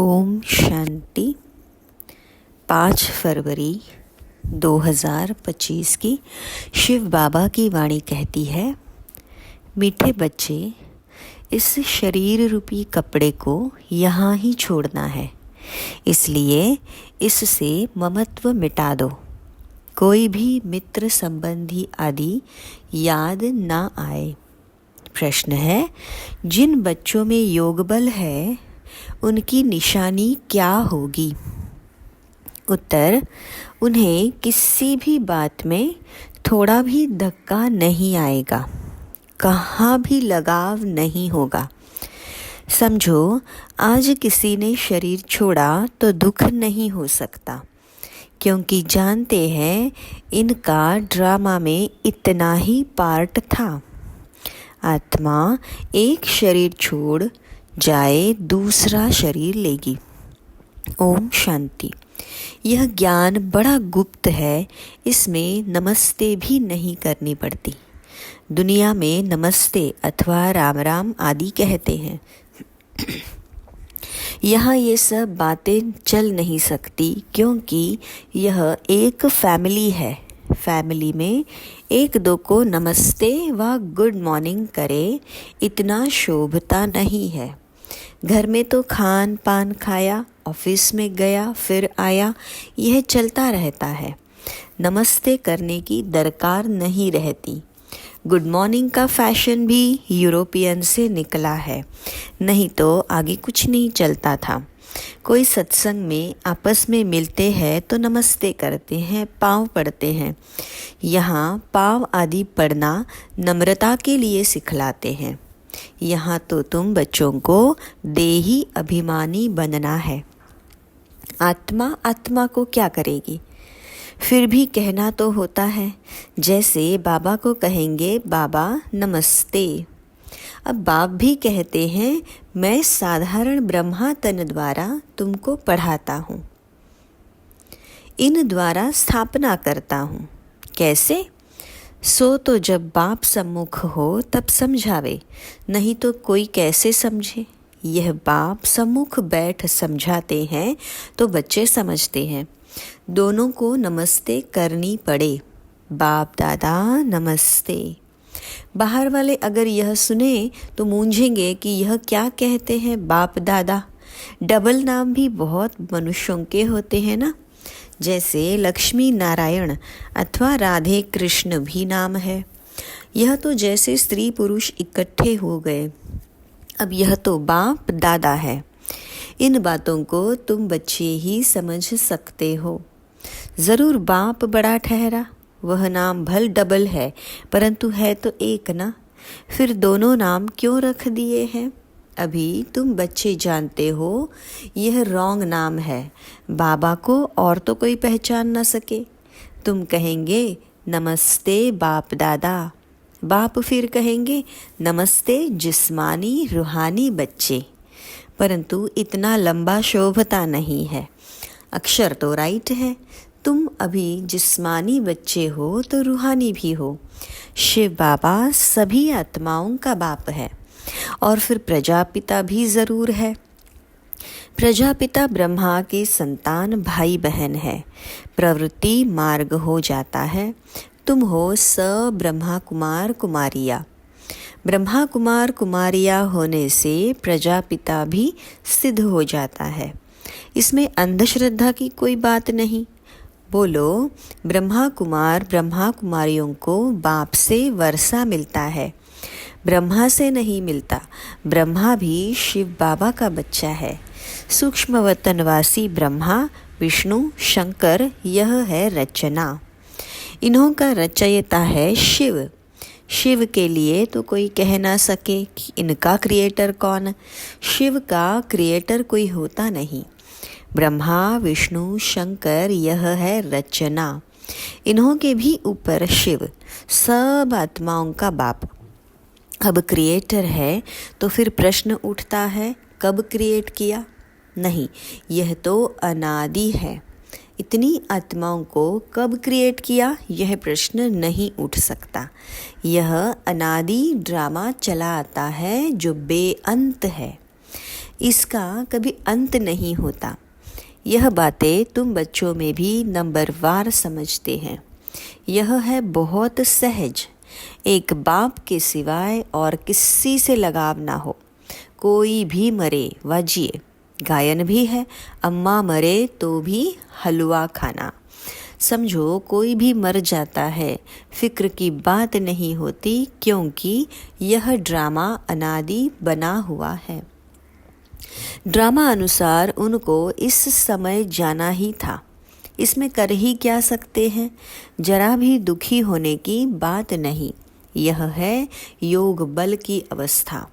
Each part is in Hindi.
ओम शांति। 5 फरवरी 2025 की शिव बाबा की वाणी कहती है, मीठे बच्चे, इस शरीर रूपी कपड़े को यहाँ ही छोड़ना है, इसलिए इससे ममत्व मिटा दो। कोई भी मित्र संबंधी आदि याद ना आए। प्रश्न है, जिन बच्चों में योग बल है उनकी निशानी क्या होगी? उत्तर, उन्हें किसी भी बात में थोड़ा भी धक्का नहीं आएगा, कहाँ भी लगाव नहीं होगा। समझो, आज किसी ने शरीर छोड़ा तो दुख नहीं हो सकता, क्योंकि जानते हैं इनका ड्रामा में इतना ही पार्ट था। आत्मा एक शरीर छोड़ जाए दूसरा शरीर लेगी। ओम शांति। यह ज्ञान बड़ा गुप्त है, इसमें नमस्ते भी नहीं करनी पड़ती। दुनिया में नमस्ते अथवा राम राम आदि कहते हैं। यहाँ ये सब बातें चल नहीं सकती, क्योंकि यह एक फैमिली है। फैमिली में एक दो को नमस्ते व गुड मॉर्निंग करे, इतना शोभता नहीं है। घर में तो खान पान खाया, ऑफिस में गया फिर आया, यह चलता रहता है। नमस्ते करने की दरकार नहीं रहती। गुड मॉर्निंग का फैशन भी यूरोपियन से निकला है, नहीं तो आगे कुछ नहीं चलता था। कोई सत्संग में आपस में मिलते हैं तो नमस्ते करते हैं, पाँव पड़ते हैं। यहाँ पाँव आदि पड़ना नम्रता के लिए सिखलाते हैं। यहाँ तो तुम बच्चों को देही अभिमानी बनना है। आत्मा को क्या करेगी? फिर भी कहना तो होता है। जैसे बाबा को कहेंगे, बाबा नमस्ते। अब बाप भी कहते हैं, मैं साधारण ब्रह्मा तन द्वारा तुमको पढ़ाता हूँ, इन द्वारा स्थापना करता हूँ। कैसे? सो तो जब बाप सम्मुख हो तब समझावे, नहीं तो कोई कैसे समझे। यह बाप सम्मुख बैठ समझाते हैं तो बच्चे समझते हैं। दोनों को नमस्ते करनी पड़े। बाप दादा नमस्ते। बाहर वाले अगर यह सुने तो मूंझेंगे कि यह क्या कहते हैं बाप दादा। डबल नाम भी बहुत मनुष्यों के होते हैं ना, जैसे लक्ष्मी नारायण अथवा राधे कृष्ण भी नाम है। यह तो जैसे स्त्री पुरुष इकट्ठे हो गए। अब यह तो बाप दादा है। इन बातों को तुम बच्चे ही समझ सकते हो। ज़रूर बाप बड़ा ठहरा, वह नाम भल डबल है, परंतु है तो एक ना। फिर दोनों नाम क्यों रख दिए हैं? अभी तुम बच्चे जानते हो यह रॉन्ग नाम है। बाबा को और तो कोई पहचान न सके। तुम कहेंगे नमस्ते बाप दादा। बाप फिर कहेंगे नमस्ते जिस्मानी रूहानी बच्चे। परंतु इतना लंबा शोभता नहीं है। अक्षर तो राइट है। तुम अभी जिस्मानी बच्चे हो तो रूहानी भी हो। शिव बाबा सभी आत्माओं का बाप है। और फिर प्रजापिता भी ज़रूर है। प्रजापिता ब्रह्मा के संतान भाई बहन है। प्रवृत्ति मार्ग हो जाता है। तुम हो स ब्रह्मा कुमार कुमारिया। ब्रह्मा कुमार कुमारिया होने से प्रजापिता भी सिद्ध हो जाता है। इसमें अंधश्रद्धा की कोई बात नहीं। बोलो, ब्रह्मा कुमारियों को बाप से वर्षा मिलता है, ब्रह्मा से नहीं मिलता। ब्रह्मा भी शिव बाबा का बच्चा है। सूक्ष्म वतनवासी ब्रह्मा विष्णु शंकर, यह है रचना। इन्हों का रचयिता है शिव। शिव के लिए तो कोई कह ना सके कि इनका क्रिएटर कौन। शिव का क्रिएटर कोई होता नहीं। ब्रह्मा विष्णु शंकर, यह है रचना। इन्हों के भी ऊपर शिव, सब आत्माओं का बाप। अब क्रिएटर है तो फिर प्रश्न उठता है, कब क्रिएट किया? नहीं, यह तो अनादि है। इतनी आत्माओं को कब क्रिएट किया, यह प्रश्न नहीं उठ सकता। यह अनादि ड्रामा चला आता है जो बेअंत है। इसका कभी अंत नहीं होता। यह बातें तुम बच्चों में भी नंबरवार समझते हैं। यह है बहुत सहज। एक बाप के सिवाय और किसी से लगाव ना हो। कोई भी मरे व जिए, गायन भी है, अम्मा मरे तो भी हलवा खाना। समझो कोई भी मर जाता है, फिक्र की बात नहीं होती, क्योंकि यह ड्रामा अनादि बना हुआ है। ड्रामा अनुसार उनको इस समय जाना ही था। इसमें कर ही क्या सकते हैं। जरा भी दुखी होने की बात नहीं। यह है योग बल की अवस्था।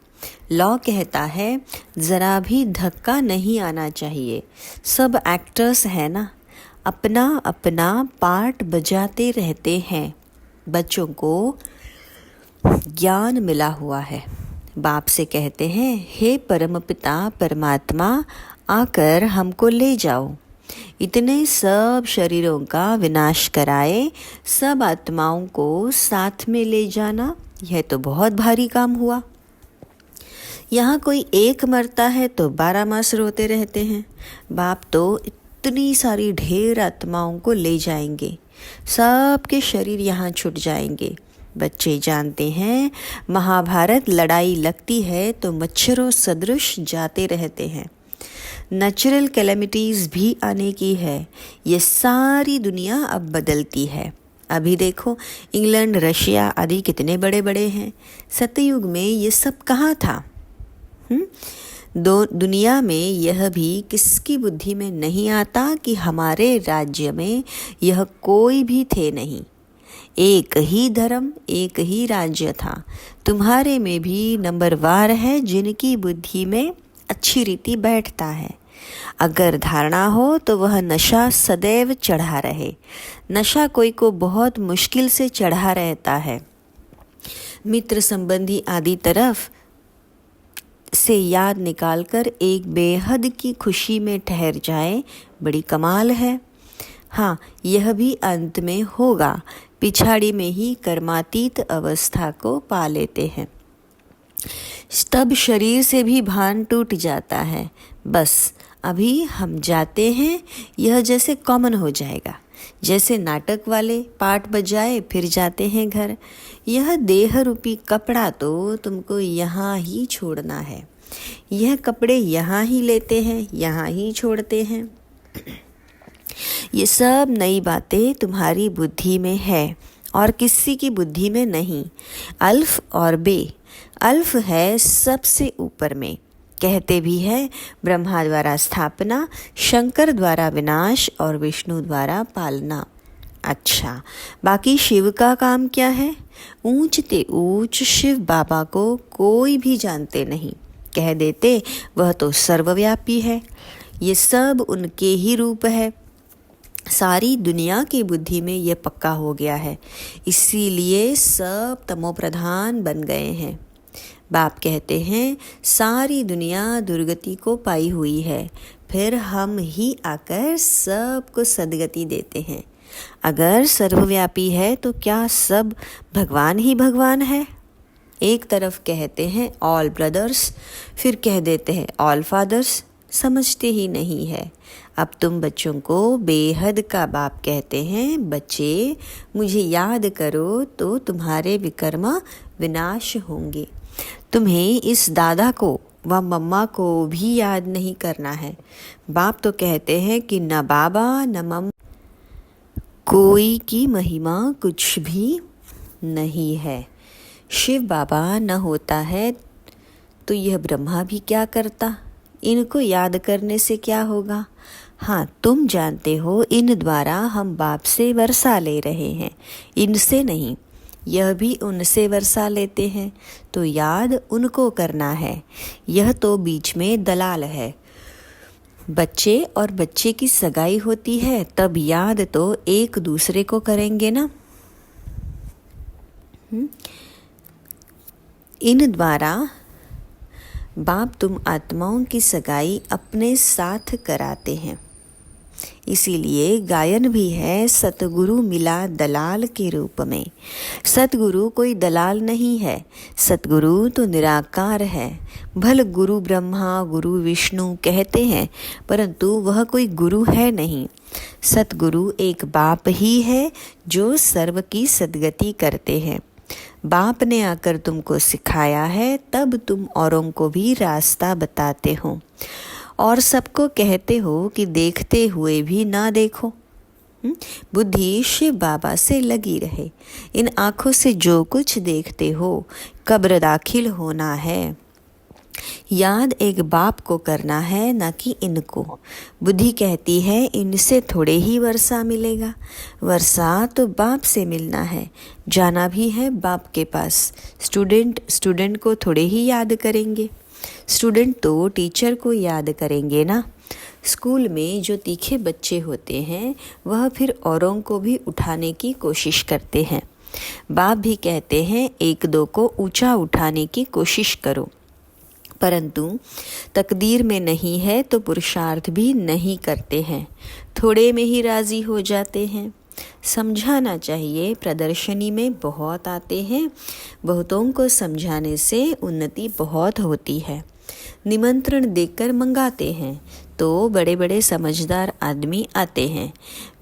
लॉ कहता है जरा भी धक्का नहीं आना चाहिए। सब एक्टर्स हैं ना, अपना अपना पार्ट बजाते रहते हैं। बच्चों को ज्ञान मिला हुआ है। बाप से कहते हैं, हे परमपिता परमात्मा, आकर हमको ले जाओ। इतने सब शरीरों का विनाश कराए सब आत्माओं को साथ में ले जाना, यह तो बहुत भारी काम हुआ। यहाँ कोई एक मरता है तो 12 मास रोते रहते हैं। बाप तो इतनी सारी ढेर आत्माओं को ले जाएंगे, सबके शरीर यहाँ छूट जाएंगे। बच्चे जानते हैं महाभारत लड़ाई लगती है तो मच्छरों सदृश जाते रहते हैं। नेचुरल कैलेमिटीज़ भी आने की है। ये सारी दुनिया अब बदलती है। अभी देखो इंग्लैंड रशिया आदि कितने बड़े बड़े हैं। सतयुग में ये सब कहाँ था? दुनिया में यह भी किसकी बुद्धि में नहीं आता कि हमारे राज्य में यह कोई भी थे नहीं। एक ही धर्म, एक ही राज्य था। तुम्हारे में भी नंबरवार है जिनकी बुद्धि में अच्छी रीति बैठता है। अगर धारणा हो तो वह नशा सदैव चढ़ा रहे। नशा कोई को बहुत मुश्किल से चढ़ा रहता है। मित्र संबंधी आदि तरफ से याद निकालकर एक बेहद की खुशी में ठहर जाए, बड़ी कमाल है। हाँ, यह भी अंत में होगा। पिछाड़ी में ही कर्मातीत अवस्था को पा लेते हैं। तब शरीर से भी भान टूट जाता है। बस अभी हम जाते हैं, यह जैसे कॉमन हो जाएगा। जैसे नाटक वाले पाठ बजाए फिर जाते हैं घर। यह देह रूपी कपड़ा तो तुमको यहाँ ही छोड़ना है। यह कपड़े यहाँ ही लेते हैं, यहाँ ही छोड़ते हैं। ये सब नई बातें तुम्हारी बुद्धि में है और किसी की बुद्धि में नहीं। अल्फ और बे। अल्फ है सबसे ऊपर में। कहते भी है ब्रह्मा द्वारा स्थापना, शंकर द्वारा विनाश और विष्णु द्वारा पालना। अच्छा, बाकी शिव का काम क्या है? ऊंच ते ऊंच शिव बाबा को कोई भी जानते नहीं। कह देते वह तो सर्वव्यापी है। ये सब उनके ही रूप है। सारी दुनिया की बुद्धि में यह पक्का हो गया है। इसीलिए सब तमोप्रधान बन गए हैं। बाप कहते हैं सारी दुनिया दुर्गति को पाई हुई है, फिर हम ही आकर सबको सदगति देते हैं। अगर सर्वव्यापी है तो क्या सब भगवान ही भगवान है? एक तरफ कहते हैं ऑल ब्रदर्स, फिर कह देते हैं ऑल फादर्स। समझते ही नहीं है। अब तुम बच्चों को बेहद का बाप कहते हैं, बच्चे मुझे याद करो तो तुम्हारे विकर्म विनाश होंगे। तुम्हें इस दादा को व मम्मा को भी याद नहीं करना है। बाप तो कहते हैं कि न बाबा न मम्मा, कोई की महिमा कुछ भी नहीं है। शिव बाबा न होता है तो यह ब्रह्मा भी क्या करता? इनको याद करने से क्या होगा? हाँ, तुम जानते हो इन द्वारा हम बाप से वर्षा ले रहे हैं, इनसे नहीं। यह भी उनसे वर्षा लेते हैं, तो याद उनको करना है। यह तो बीच में दलाल है। बच्चे और बच्चे की सगाई होती है तब याद तो एक दूसरे को करेंगे ना। इन द्वारा बाप तुम आत्माओं की सगाई अपने साथ कराते हैं। इसीलिए गायन भी है सतगुरु मिला दलाल के रूप में। सतगुरु कोई दलाल नहीं है, सतगुरु तो निराकार है। भल गुरु ब्रह्मा गुरु विष्णु कहते हैं, परंतु वह कोई गुरु है नहीं। सतगुरु एक बाप ही है जो सर्व की सद्गति करते हैं। बाप ने आकर तुमको सिखाया है, तब तुम औरों को भी रास्ता बताते हो और सबको कहते हो कि देखते हुए भी ना देखो। बुद्धि शिव बाबा से लगी रहे। इन आँखों से जो कुछ देखते हो कब्र दाखिल होना है। याद एक बाप को करना है, ना कि इनको। बुद्धि कहती है इनसे थोड़े ही वर्षा मिलेगा। वर्षा तो बाप से मिलना है, जाना भी है बाप के पास। स्टूडेंट को थोड़े ही याद करेंगे, स्टूडेंट तो टीचर को याद करेंगे ना। स्कूल में जो तीखे बच्चे होते हैं वह फिर औरों को भी उठाने की कोशिश करते हैं। बाप भी कहते हैं एक दो को ऊंचा उठाने की कोशिश करो, परंतु तकदीर में नहीं है तो पुरुषार्थ भी नहीं करते हैं, थोड़े में ही राजी हो जाते हैं। समझाना चाहिए, प्रदर्शनी में बहुत आते हैं, बहुतों को समझाने से उन्नति बहुत होती है। निमंत्रण देकर मंगाते हैं तो बड़े बड़े समझदार आदमी आते हैं,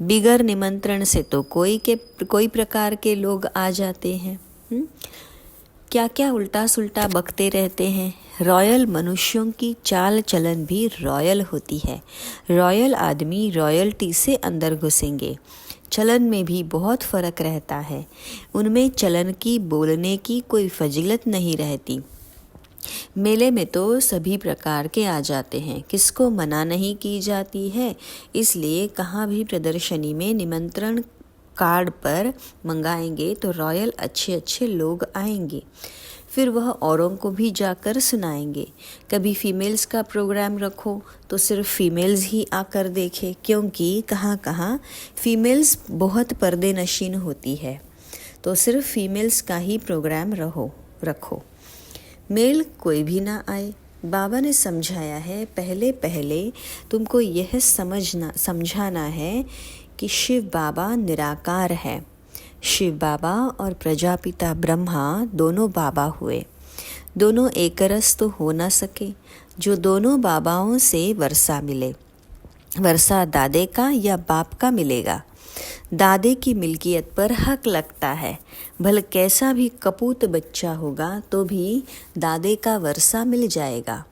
बिगर निमंत्रण से तो कोई प्रकार के लोग आ जाते हैं। क्या क्या उल्टा सुल्टा बकते रहते हैं। रॉयल मनुष्यों की चाल चलन भी रॉयल होती है। रॉयल आदमी रॉयल्टी से अंदर घुसेंगे। चलन में भी बहुत फ़र्क रहता है, उनमें चलन की बोलने की कोई फजीलत नहीं रहती। मेले में तो सभी प्रकार के आ जाते हैं, किसको मना नहीं की जाती है। इसलिए कहाँ भी प्रदर्शनी में निमंत्रण कार्ड पर मंगाएंगे तो रॉयल अच्छे अच्छे लोग आएंगे, फिर वह औरों को भी जाकर सुनाएंगे। कभी फीमेल्स का प्रोग्राम रखो तो सिर्फ फीमेल्स ही आकर देखे, क्योंकि कहाँ कहाँ फीमेल्स बहुत पर्दे नशीन होती है, तो सिर्फ फीमेल्स का ही प्रोग्राम रखो। मेल कोई भी ना आए। बाबा ने समझाया है, पहले पहले तुमको यह समझाना है कि शिव बाबा निराकार है। शिव बाबा और प्रजापिता ब्रह्मा दोनों बाबा हुए, दोनों एक रस तो हो ना सके। जो दोनों बाबाओं से वर्षा मिले, वर्षा दादे का या बाप का मिलेगा। दादे की मिल्कियत पर हक लगता है, भले कैसा भी कपूत बच्चा होगा तो भी दादे का वर्षा मिल जाएगा।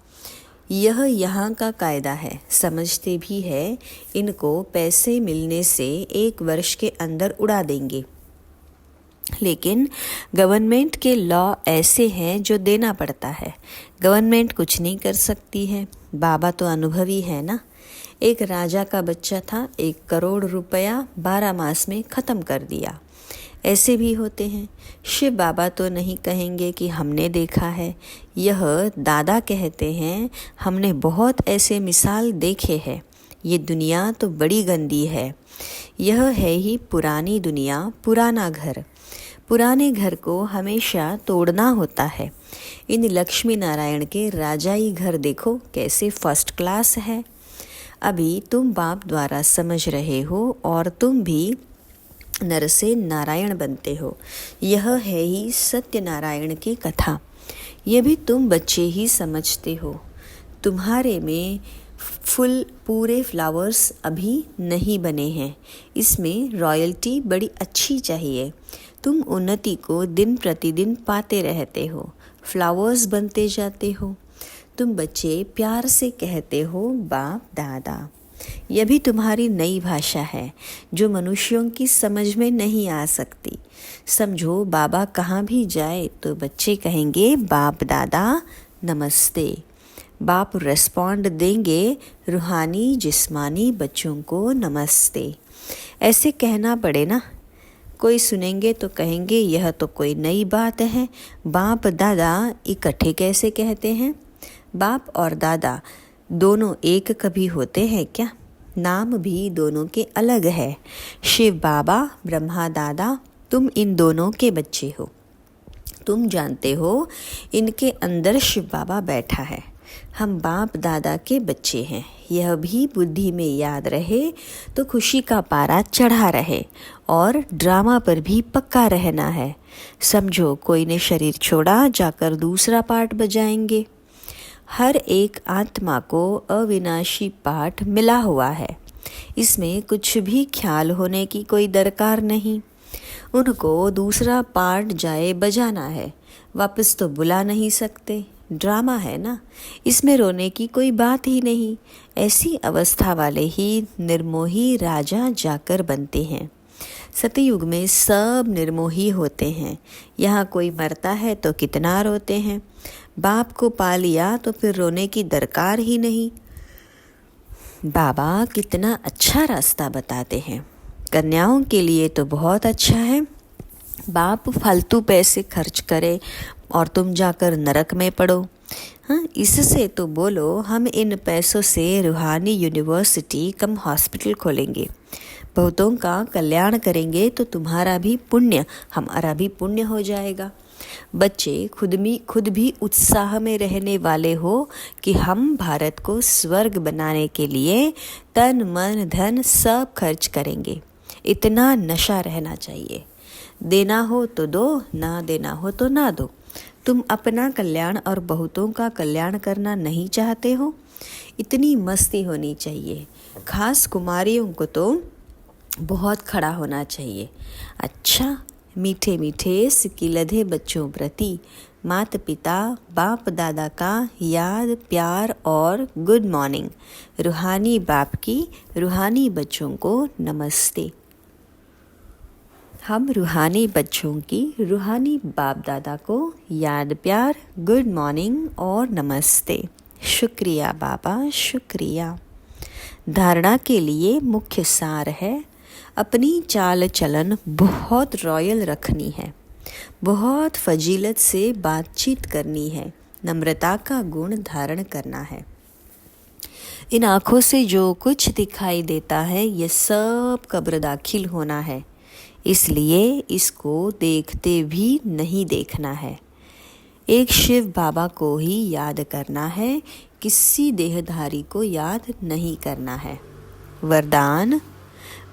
यह यहाँ का कायदा है, समझते भी है। इनको पैसे मिलने से 1 वर्ष के अंदर उड़ा देंगे, लेकिन गवर्नमेंट के लॉ ऐसे हैं जो देना पड़ता है। गवर्नमेंट कुछ नहीं कर सकती है। बाबा तो अनुभवी है ना। एक राजा का बच्चा था, 1 करोड़ रुपया 12 मास में ख़त्म कर दिया। ऐसे भी होते हैं। शिव बाबा तो नहीं कहेंगे कि हमने देखा है, यह दादा कहते हैं हमने बहुत ऐसे मिसाल देखे हैं। ये दुनिया तो बड़ी गंदी है। यह है ही पुरानी दुनिया, पुराना घर। पुराने घर को हमेशा तोड़ना होता है। इन लक्ष्मी नारायण के राजाई घर देखो कैसे फर्स्ट क्लास है। अभी तुम बाप द्वारा समझ रहे हो और तुम भी नर से नारायण बनते हो। यह है ही सत्यनारायण की कथा। यह भी तुम बच्चे ही समझते हो। तुम्हारे में फुल पूरे फ्लावर्स अभी नहीं बने हैं। इसमें रॉयल्टी बड़ी अच्छी चाहिए। तुम उन्नति को दिन प्रतिदिन पाते रहते हो, फ्लावर्स बनते जाते हो। तुम बच्चे प्यार से कहते हो बाप दादा। यह भी तुम्हारी नई भाषा है जो मनुष्यों की समझ में नहीं आ सकती। समझो, बाबा कहाँ भी जाए तो बच्चे कहेंगे बाप दादा नमस्ते। बाप रेस्पॉन्ड देंगे, रूहानी जिस्मानी बच्चों को नमस्ते। ऐसे कहना पड़े ना। कोई सुनेंगे तो कहेंगे यह तो कोई नई बात है, बाप दादा इकट्ठे कैसे कहते हैं। बाप और दादा दोनों एक कभी होते हैं क्या? नाम भी दोनों के अलग है। शिव बाबा ब्रह्मा दादा, तुम इन दोनों के बच्चे हो। तुम जानते हो इनके अंदर शिव बाबा बैठा है। हम बाप दादा के बच्चे हैं, यह भी बुद्धि में याद रहे तो खुशी का पारा चढ़ा रहे और ड्रामा पर भी पक्का रहना है। समझो कोई ने शरीर छोड़ा, जाकर दूसरा पाठ बजाएंगे। हर एक आत्मा को अविनाशी पाठ मिला हुआ है, इसमें कुछ भी ख्याल होने की कोई दरकार नहीं। उनको दूसरा पार्ट जाए बजाना है, वापस तो बुला नहीं सकते। ड्रामा है ना, इसमें रोने की कोई बात ही नहीं। ऐसी अवस्था वाले ही निर्मोही राजा जाकर बनते हैं। सतयुग में सब निर्मोही होते हैं। यहाँ कोई मरता है तो कितना रोते हैं। बाप को पा लिया तो फिर रोने की दरकार ही नहीं। बाबा कितना अच्छा रास्ता बताते हैं। कन्याओं के लिए तो बहुत अच्छा है। बाप फालतू पैसे खर्च करे और तुम जाकर नरक में पड़ो। हाँ, इससे तो बोलो हम इन पैसों से रूहानी यूनिवर्सिटी कम हॉस्पिटल खोलेंगे, बहुतों का कल्याण करेंगे तो तुम्हारा भी पुण्य हमारा भी पुण्य हो जाएगा। बच्चे खुद भी उत्साह में रहने वाले हो कि हम भारत को स्वर्ग बनाने के लिए तन मन धन सब खर्च करेंगे। इतना नशा रहना चाहिए। देना हो तो दो, ना देना हो तो ना दो। तुम अपना कल्याण और बहुतों का कल्याण करना नहीं चाहते हो? इतनी मस्ती होनी चाहिए। खास कुमारियों को तो बहुत खड़ा होना चाहिए। अच्छा, मीठे मीठे सिकिलधे बच्चों प्रति माता पिता बाप दादा का याद प्यार और गुड मॉर्निंग। रूहानी बाप की रूहानी बच्चों को नमस्ते। हम रूहानी बच्चों की रूहानी बाप दादा को याद प्यार गुड मॉर्निंग और नमस्ते। शुक्रिया बाबा, शुक्रिया। धारणा के लिए मुख्य सार है, अपनी चाल चलन बहुत रॉयल रखनी है, बहुत फजीलत से बातचीत करनी है, नम्रता का गुण धारण करना है। इन आँखों से जो कुछ दिखाई देता है यह सब कब्र दाखिल होना है, इसलिए इसको देखते भी नहीं देखना है। एक शिव बाबा को ही याद करना है, किसी देहधारी को याद नहीं करना है। वरदान,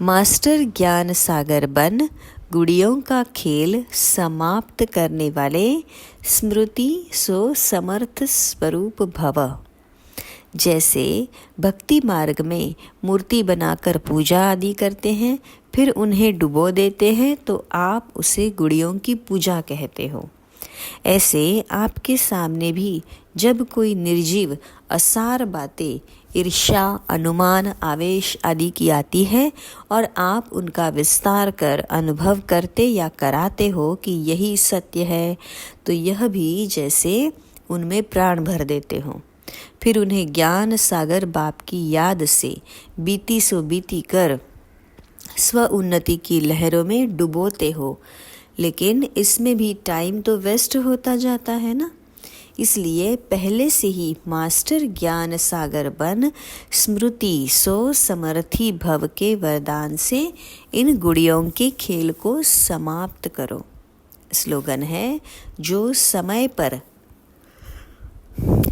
मास्टर ज्ञान सागर बन, गुड़ियों का खेल समाप्त करने वाले, स्मृति सो समर्थ स्वरूप भव। जैसे भक्ति मार्ग में मूर्ति बनाकर पूजा आदि करते हैं, फिर उन्हें डुबो देते हैं तो आप उसे गुड़ियों की पूजा कहते हो। ऐसे आपके सामने भी जब कोई निर्जीव असार बातें, ईर्ष्या, अनुमान, आवेश आदि की आती है और आप उनका विस्तार कर अनुभव करते या कराते हो कि यही सत्य है, तो यह भी जैसे उनमें प्राण भर देते हो। फिर उन्हें ज्ञान सागर बाप की याद से बीती सो बीती कर स्व उन्नति की लहरों में डुबोते हो। लेकिन इसमें भी टाइम तो वेस्ट होता जाता है ना, इसलिए पहले से ही मास्टर ज्ञान सागर बन, स्मृति सो समर्थी भव के वरदान से इन गुड़ियों के खेल को समाप्त करो। स्लोगन है, जो समय पर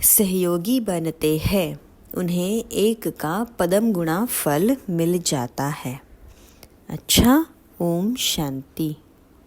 सहयोगी बनते हैं उन्हें एक का पदम गुणा फल मिल जाता है। अच्छा, ओम शांति।